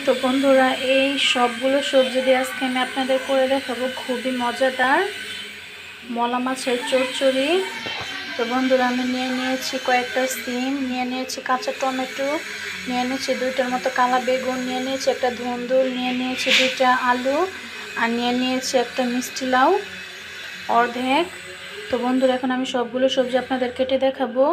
তো বন্ধুরা, এই সবগুলো সবজি দিয়ে আজকে আমি আপনাদের করে দেখাবো খুবই মজাদার মলা মাছের চচ্চড়ি। তো বন্ধুরা, আমি নিয়েছি কয়েকটা সিম, নিয়েছি কাঁচা টমেটো, নিয়েছি 2টার মতো কালা বেগুন, নিয়েছি একটা ধুন্দুল, নিয়েছি 2টা আলু, আর নিয়েছি একটা মিষ্টি লাউ অর্ধেক। তো বন্ধুরা, এখন আমি সবগুলো সবজি আপনাদের কেটে দেখাবো।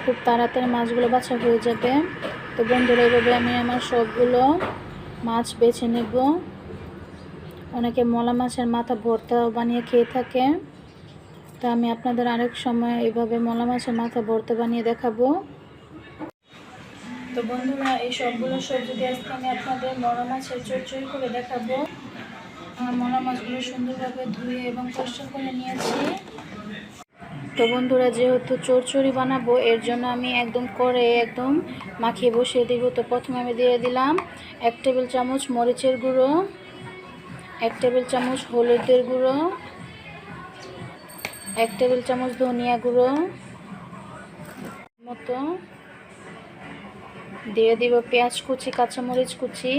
খুব তাড়াতাড়ি মাছগুলো বাছা হয়ে যাবে। তো বন্ধুরা, এইভাবে আমি আমার সবগুলো মাছ বেছে নেব। অনেকে মলা মাছের মাথা ভর্তা বানিয়ে খেয়ে থাকে, তো আমি আপনাদের আরেক সময় এইভাবে মলা মাছের মাথা ভর্তা বানিয়ে দেখাবো। তো বন্ধুরা, এই সবগুলো সবজি দিয়ে আজকে আমি আপনাদের মলা মাছের চচ্চড়ি করে দেখাবো। আমার মলা মাছগুলো সুন্দরভাবে ধুয়ে এবং পরিষ্কার করে নিয়েছি। তো বন্ধুরা, যেহেতু চচ্চড়ি বানাবো, এর জন্য আমি একদম মাখিয়ে বসিয়ে দিব। তো প্রথমে আমি দিয়ে দিলাম 1 টেবিল চামচ মরিচের গুঁড়ো, 1 টেবিল চামচ হলুদের গুঁড়ো, 1 টেবিল চামচ ধনিয়া গুঁড়ো মতো দিয়ে দিব পেঁয়াজ কুচি, কাঁচামরিচ কুচি।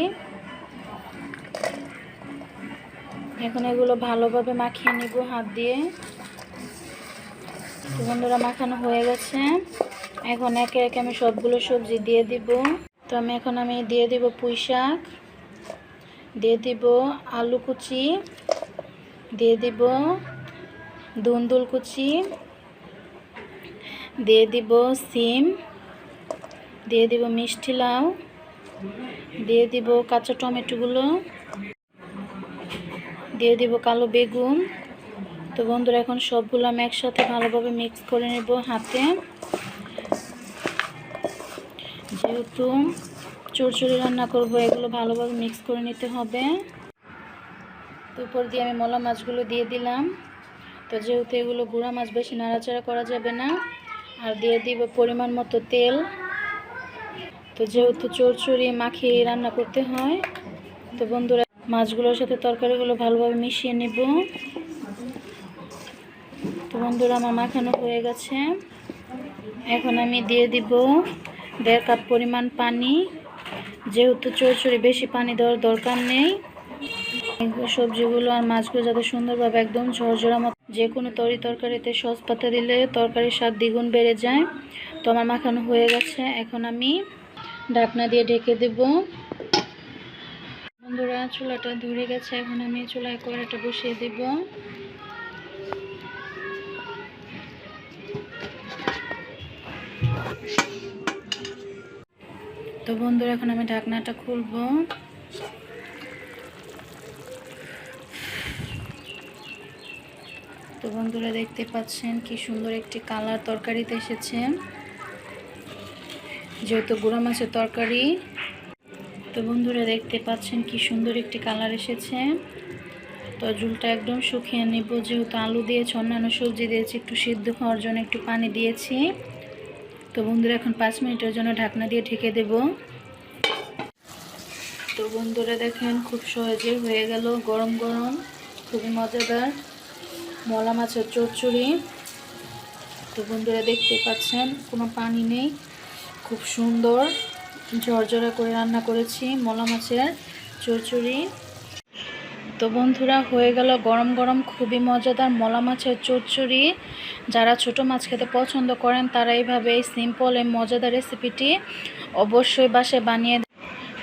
এখন এগুলো ভালোভাবে মাখিয়ে নিব হাত দিয়ে। তো বন্ধুরা, মাখানো হয়ে গেছে। এখন একে একে আমি সবগুলো সবজি দিয়ে দিব। তো আমি দিয়ে দিব পুঁই শাক, দিয়ে দিব আলু কুচি, দিয়ে দিব ধুন্দুল কুচি, দিয়ে দিব সিম, দিয়ে দিব মিষ্টি লাউ, দিয়ে দিব কাঁচা টমেটোগুলো, দিয়ে দিব কালো বেগুন। তো বন্ধুরা, এখন সবগুলো আমি একসাথে ভালোভাবে মিক্স করে নেব হাতে। যেহেতু চচ্চড়ি রান্না করব, এগুলো ভালোভাবে মিক্স করে নিতে হবে। তো উপর দিয়ে আমি মলা মাছগুলো দিয়ে দিলাম। তো যেহেতু এগুলো গুঁড়া মাছ, বেশি নাড়াচাড়া করা যাবে না। আর দিয়ে দিব পরিমাণ মতো তেল। তো যেহেতু চচ্চড়ি মাখিয়ে রান্না করতে হয়, তো বন্ধুরা, মাছগুলোর সাথে তরকারিগুলো ভালোভাবে মিশিয়ে নেব। তো বন্ধুরা, আমার মাখানো হয়ে গেছে। এখন আমি দিয়ে দিব 1.5 কাপ পরিমাণ পানি। যেহেতু চচ্চড়ি বেশি পানি দেওয়ার দরকার নেই। সবজিগুলো আর মাছগুলো যাতে সুন্দরভাবে একদম ঝরঝরা মতো, যে কোনো তরকারিতে সস পাতা দিলে তরকারির স্বাদ দ্বিগুণ বেড়ে যায়। তো আমার মাখানো হয়ে গেছে। এখন আমি ঢাকনা দিয়ে ঢেকে দেব। বন্ধুরা, চুলাটা ধরে গেছে। এখন আমি চুলায় কড়াইটা বসিয়ে দেব। তো বন্ধুরা, এখন আমি ঢাকনাটা খুলব। তো বন্ধুরা, দেখতে পাচ্ছেন কি সুন্দর একটি কালার তরকারিতে এসেছে, যেহেতু গুঁড়া মাছের তরকারি। তো বন্ধুরা, দেখতে পাচ্ছেন কি সুন্দর একটি কালার এসেছে। তো ঝোলটা একদম শুকিয়ে নেব। যেহেতু আলু দিয়েছি, অন্যান্য সবজি দিয়েছি, একটু সিদ্ধ হওয়ার জন্য একটু পানি দিয়েছি। তো বন্ধুরা, এখন 5 মিনিটের জন্য ঢাকনা দিয়ে ঢেকে দেব। তো বন্ধুরা, দেখেন খুব সহজে হয়ে গেল গরম গরম খুবই মজাদার মলা মাছের চচ্চড়ি। তো বন্ধুরা, দেখতে পাচ্ছেন কোনো পানি নেই, খুব সুন্দর ঝরঝরা করে রান্না করেছি মলা মাছের চচ্চড়ি। তো বন্ধুরা, হয়ে গেল গরম গরম খুবই মজাদার মলা মাছের চচ্চড়ি। যারা ছোট মাছ খেতে পছন্দ করেন, তারা এইভাবে এই সিম্পল এই মজাদার রেসিপিটি অবশ্যই বাসায় বানিয়ে,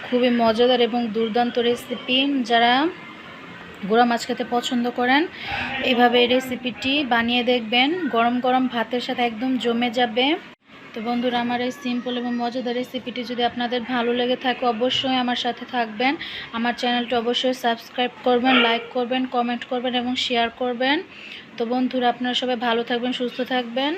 খুবই মজাদার এবং দুর্দান্ত রেসিপি। যারা গুঁড়া মাছ খেতে পছন্দ করেন, এইভাবে এই রেসিপিটি বানিয়ে দেখবেন। গরম গরম ভাতের সাথে একদম জমে যাবে। তো তো বন্ধুরা, আমার এই সিম্পল এবং মজাদার রেসিপিটি যদি আপনাদের ভালো লেগে থাকে অবশ্যই আমার সাথে থাকবেন। আমার চ্যানেলটি অবশ্যই সাবস্ক্রাইব করবেন, লাইক করবেন, কমেন্ট করবেন এবং শেয়ার করবেন। তো বন্ধুরা, আপনারা সবাই ভালো থাকবেন, সুস্থ থাকবেন।